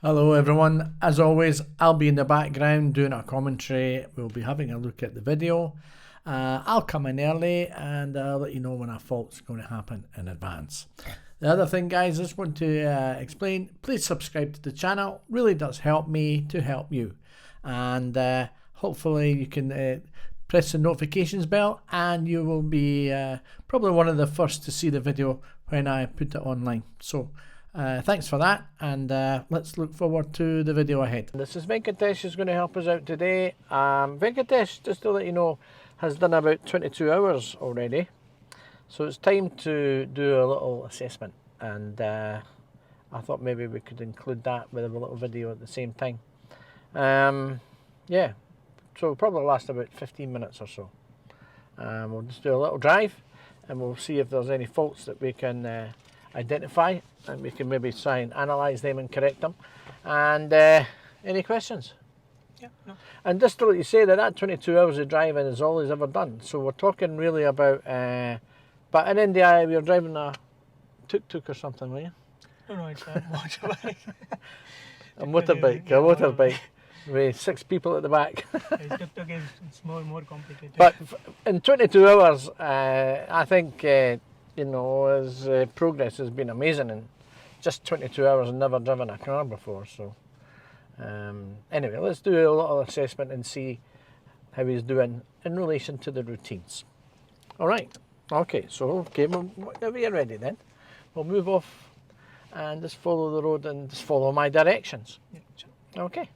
Hello everyone, as always I'll be in the background doing a commentary. We'll be having a look at the video. I'll come in early and I'll let you know when a fault's going to happen in advance. The other thing guys, I just want to explain, please subscribe to the channel, really does help me to help you. And hopefully you can press the notifications bell and you will be probably one of the first to see the video when I put it online. So thanks for that, and let's look forward to the video ahead. This is Venkatesh who's going to help us out today. Venkatesh, just to let you know, has done about 22 hours already, so it's time to do a little assessment, and I thought maybe we could include that with a little video at the same time. Yeah, so it'll probably last about 15 minutes or so. We'll just do a little drive and we'll see if there's any faults that we can identify, and we can maybe try and analyse them and correct them. And any questions? Yeah, no. And just to let you say that 22 hours of driving is all he's ever done. So we're talking really about, but in India we were driving a tuk-tuk or something, were you? No, it's a motorbike. A motorbike with 6 people at the back. Tuk-tuk is more complicated. But in 22 hours, I think you know, his progress has been amazing in just 22 hours and never driven a car before. So anyway, let's do a little assessment and see how he's doing in relation to the routines. All right, okay, so okay, whenever you're ready then, we'll move off and just follow the road and just follow my directions. Yeah, sure. Okay,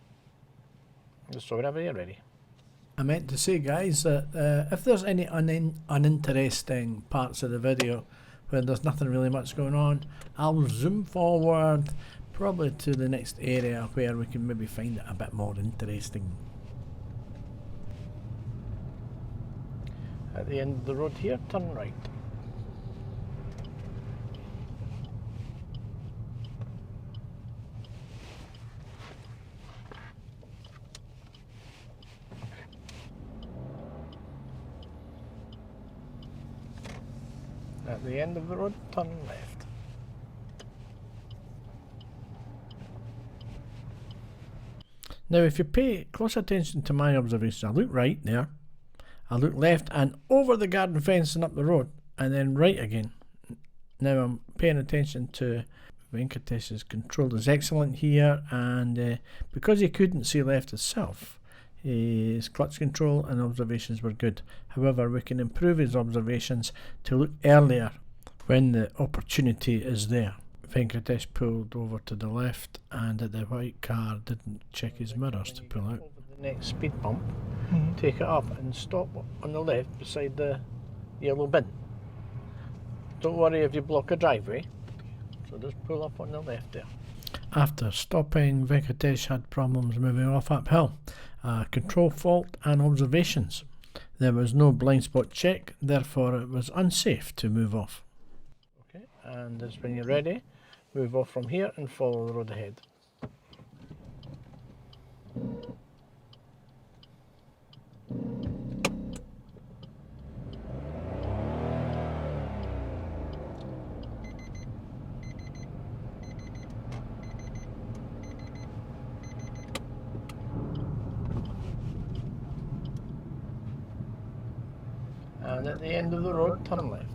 just so whenever you're ready. I meant to say guys that if there's any uninteresting parts of the video where there's nothing really much going on, I'll zoom forward probably to the next area where we can maybe find it a bit more interesting. At the end of the road here, turn right. At the end of the road, turn left. Now if you pay close attention to my observations, I look right there, I look left and over the garden fence and up the road, and then right again. Now I'm paying attention to Venkatesh's control is excellent here, and because he couldn't see left himself, his clutch control and observations were good. However, we can improve his observations to look earlier when the opportunity is there. Venkatesh pulled over to the left and the white car didn't check his mirrors to pull out. Over the next speed bump, take it up and stop on the left beside the yellow bin. Don't worry if you block a driveway, so just pull up on the left there. After stopping, Venkatesh had problems moving off uphill. Control fault and observations. There was no blind spot check, therefore it was unsafe to move off. Okay, and just when you're ready, move off from here and follow the road ahead. And at the end of the road, turn left.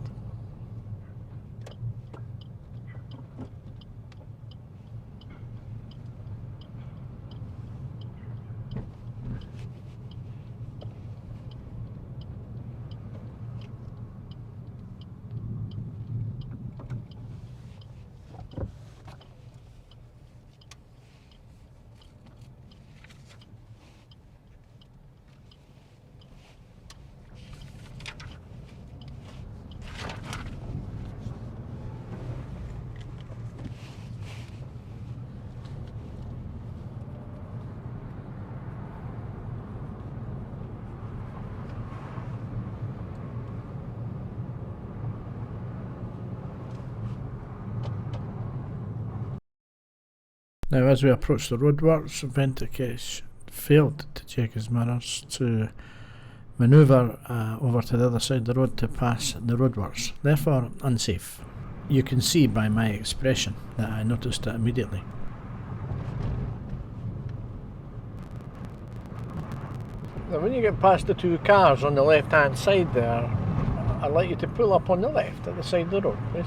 Now as we approach the roadworks, Venkatesh failed to check his mirrors to manoeuvre over to the other side of the road to pass the roadworks, therefore unsafe. You can see by my expression that I noticed it immediately. Now when you get past the two cars on the left hand side there, I'd like you to pull up on the left at the side of the road, please.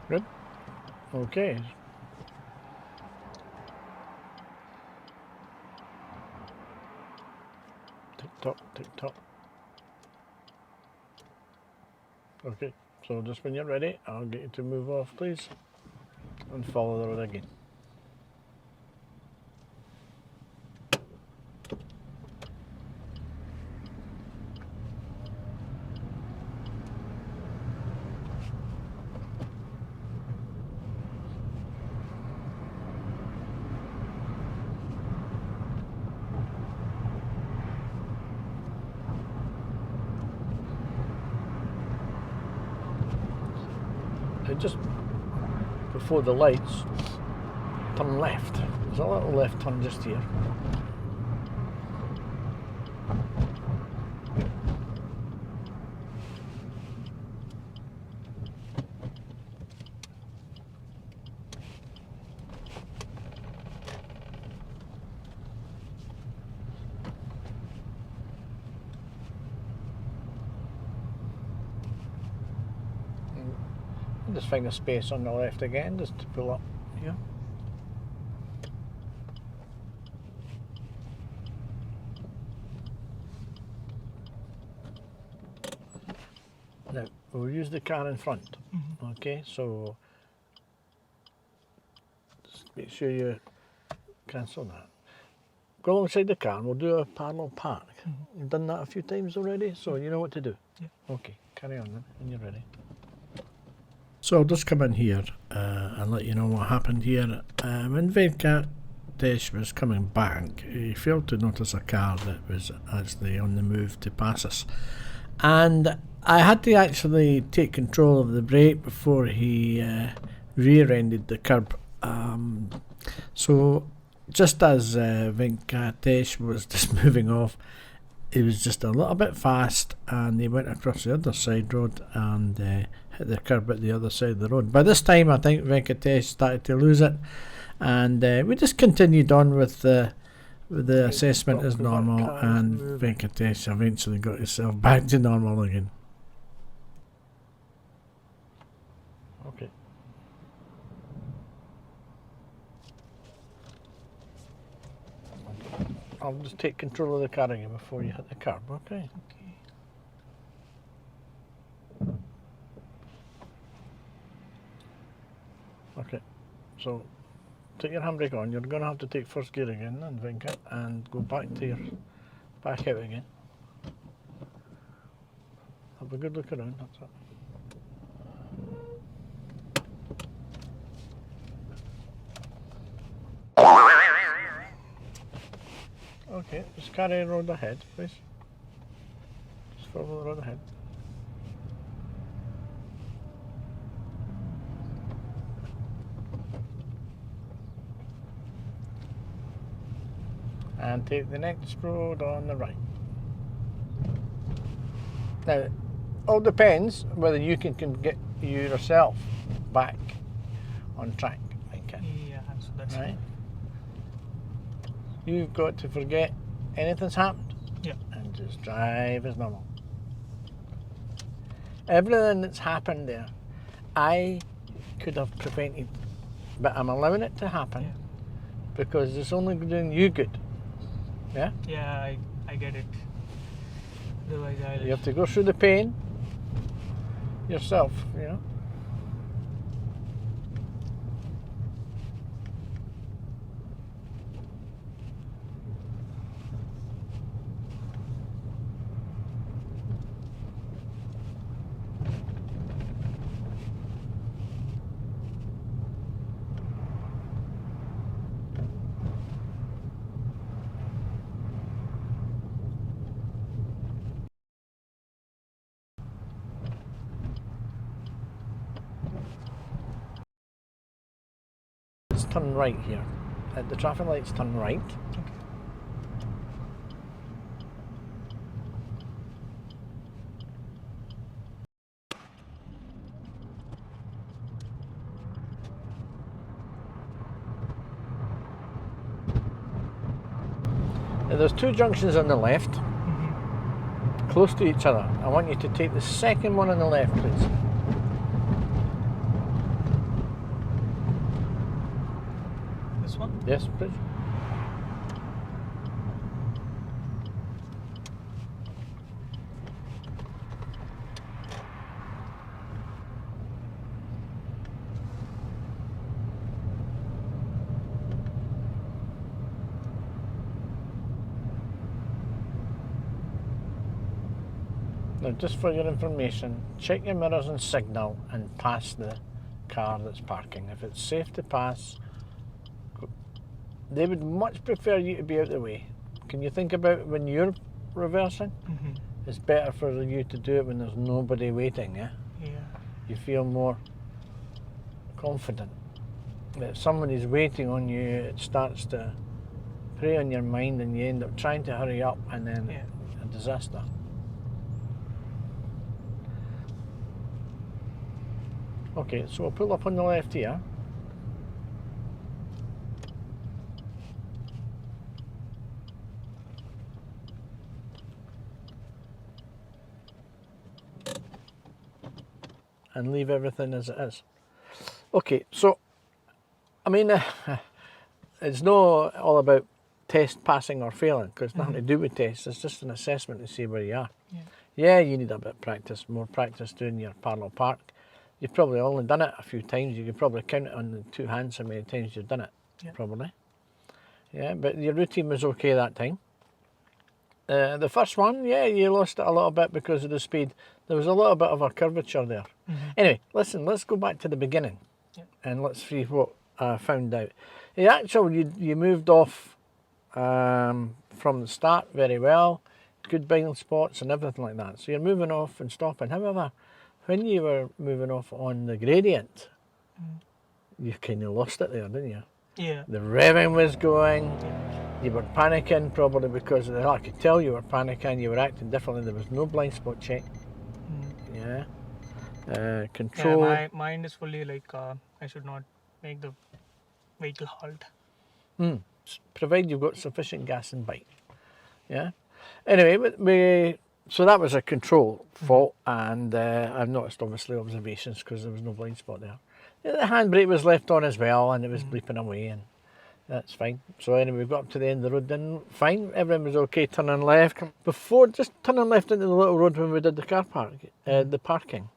Good. Okay. Tick tock, tick tock. Okay, so just when you're ready, I'll get you to move off, please, and follow the road again. Just before the lights, turn left. There's a little left turn just here. Just find a space on the left again, just to pull up here. Now, we'll use the car in front, okay? So, just make sure you cancel that. Go alongside the car and we'll do a parallel park. You've done that a few times already, so you know what to do? Yeah. Okay, carry on then, when you're ready. So I'll just come in here and let you know what happened here. When Venkatesh was coming back, he failed to notice a car that was actually on the move to pass us. And I had to actually take control of the brake before he rear-ended the curb. So just as Venkatesh was just moving off, he was just a little bit fast and he went across the other side road and hit the curb at the other side of the road. By this time I think Venkatesh started to lose it, and we just continued on with the assessment as normal, and Venkatesh eventually got himself back to normal again. Okay. I'll just take control of the car again before you hit the curb, okay? Okay, so take your handbrake on. You're going to have to take first gear again then, Venkat, and go back out again. Have a good look around, that's it. Okay, just carry the road ahead, please. Just follow the road ahead. And take the next road on the right. Now, all depends whether you can get yourself back on track, Venkat. Yeah, so that's right. You've got to forget anything's happened. Yeah. And just drive as normal. Everything that's happened there, I could have prevented, but I'm allowing it to happen because it's only doing you good. Yeah? Yeah, I get it. Otherwise You have to go through the pain yourself, you know. Turn right here. At the traffic lights, turn right. Okay. There's two junctions on the left, close to each other. I want you to take the second one on the left, please. This one? Yes, please. Now, just for your information, check your mirrors and signal and pass the car that's parking. If it's safe to pass, they would much prefer you to be out of the way. Can you think about when you're reversing? It's better for you to do it when there's nobody waiting, yeah? Yeah. You feel more confident. If somebody's waiting on you, it starts to prey on your mind and you end up trying to hurry up and then a disaster. Okay, so we'll pull up on the left here. And leave everything as it is. Okay, so, I mean, it's not all about test passing or failing, because it's nothing to do with tests, it's just an assessment to see where you are. Yeah, you need a bit of practice, more practice doing your parallel park. You've probably only done it a few times. You could probably count it on the two hands how many times you've done it, probably. Yeah, but your routine was okay that time. The first one, yeah, you lost it a little bit because of the speed. There was a little bit of a curvature there. Anyway, listen, let's go back to the beginning and let's see what I found out. You moved off from the start very well, good blind spots and everything like that. So you're moving off and stopping. However, when you were moving off on the gradient, you kind of lost it there, didn't you? Yeah. The revving was going, you were panicking probably because of I could tell you were panicking, you were acting differently, there was no blind spot check. Control. Yeah, my mind is fully like, I should not make the vehicle halt. Provided you've got sufficient gas and bike. Yeah. Anyway, so that was a control fault, and I've noticed obviously observations because there was no blind spot there. The handbrake was left on as well, and it was bleeping away, and that's fine. So anyway, we got up to the end of the road, then fine, everything was okay, turning left. Before just turning left into the little road when we did the car park, the parking,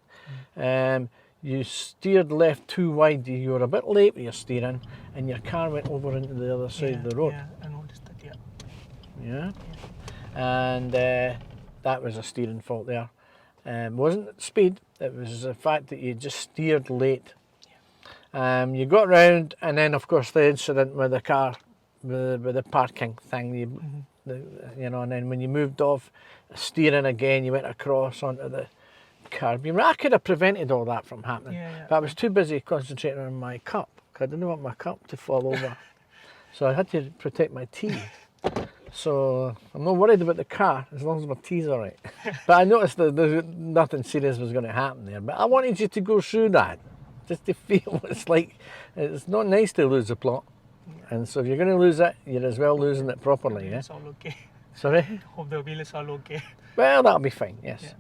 you steered left too wide, you were a bit late with your steering, and your car went over into the other side of the road. Yeah, I noticed that, Yeah. And that was a steering fault there. Wasn't speed, it was the fact that you just steered late. You got round, and then of course the incident with the car, with the parking thing, you know, and then when you moved off, steering again, you went across onto the curb. I could have prevented all that from happening, but I was too busy concentrating on my cup, because I didn't want my cup to fall over. So I had to protect my tea. So I'm not worried about the car as long as my tea's all right. But I noticed that nothing serious was going to happen there. But I wanted you to go through that, just to feel what it's like. It's not nice to lose a plot. And so if you're going to lose it, you're as well losing it properly. It's all okay. Sorry? Hope the wheel is all okay. Well, that'll be fine, yes.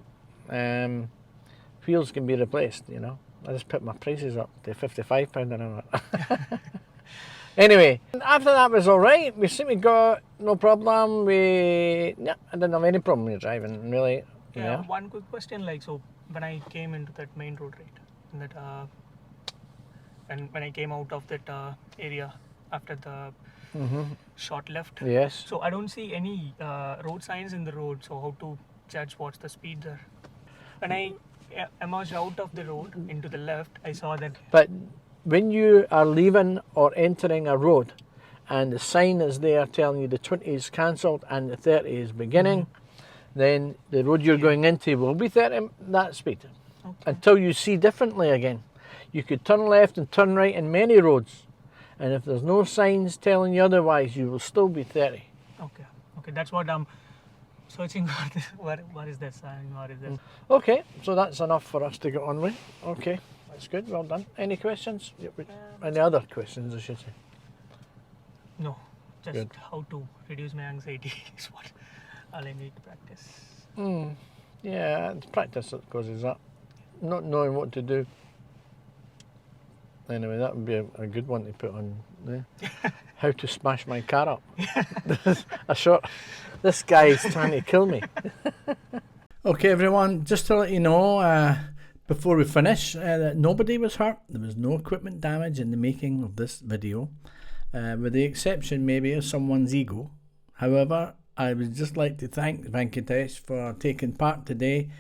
Wheels can be replaced, you know. I just put my prices up to £55 an hour. Anyway, after that was all right. We got no problem. I didn't have any problem with driving, really. Yeah. One quick question, like, so when I came into that main road, right, that and when I came out of that area after the short left, yes. So I don't see any road signs in the road. So how to judge what's the speed there? When I emerged out of the road into the left, I saw that. But when you are leaving or entering a road and the sign is there telling you the 20 is cancelled and the 30 is beginning, then the road you're going into will be 30 that speed until you see differently again. You could turn left and turn right in many roads, and if there's no signs telling you otherwise, you will still be 30. Okay, that's what I'm searching for. What is that sign? What is that? Okay, so that's enough for us to get on with. Okay. That's good, well done. Any questions? Any other questions, I should say? No. just Good. how to reduce my anxiety is what all I need to practice. Yeah, it's practice that causes that. Not knowing what to do. Anyway, that would be a good one to put on there. How to smash my car up. This guy is trying to kill me. Okay, everyone, just to let you know, before we finish, that nobody was hurt. There was no equipment damage in the making of this video, with the exception maybe of someone's ego. However, I would just like to thank Venkatesh for taking part today,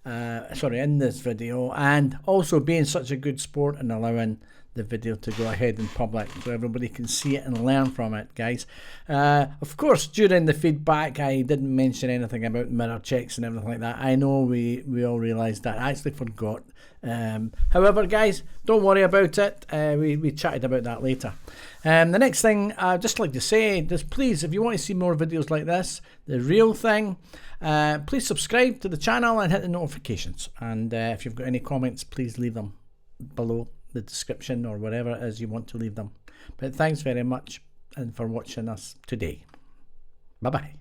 in this video, and also being such a good sport and allowing the video to go ahead in public so everybody can see it and learn from it, guys. Of course, during the feedback, I didn't mention anything about mirror checks and everything like that. I know we all realised that. I actually forgot. However, guys, don't worry about it. We chatted about that later. The next thing I'd just like to say is, please, if you want to see more videos like this, the real thing, please subscribe to the channel and hit the notifications. And if you've got any comments, please leave them below the description or wherever it is you want to leave them. But thanks very much and for watching us today. Bye bye.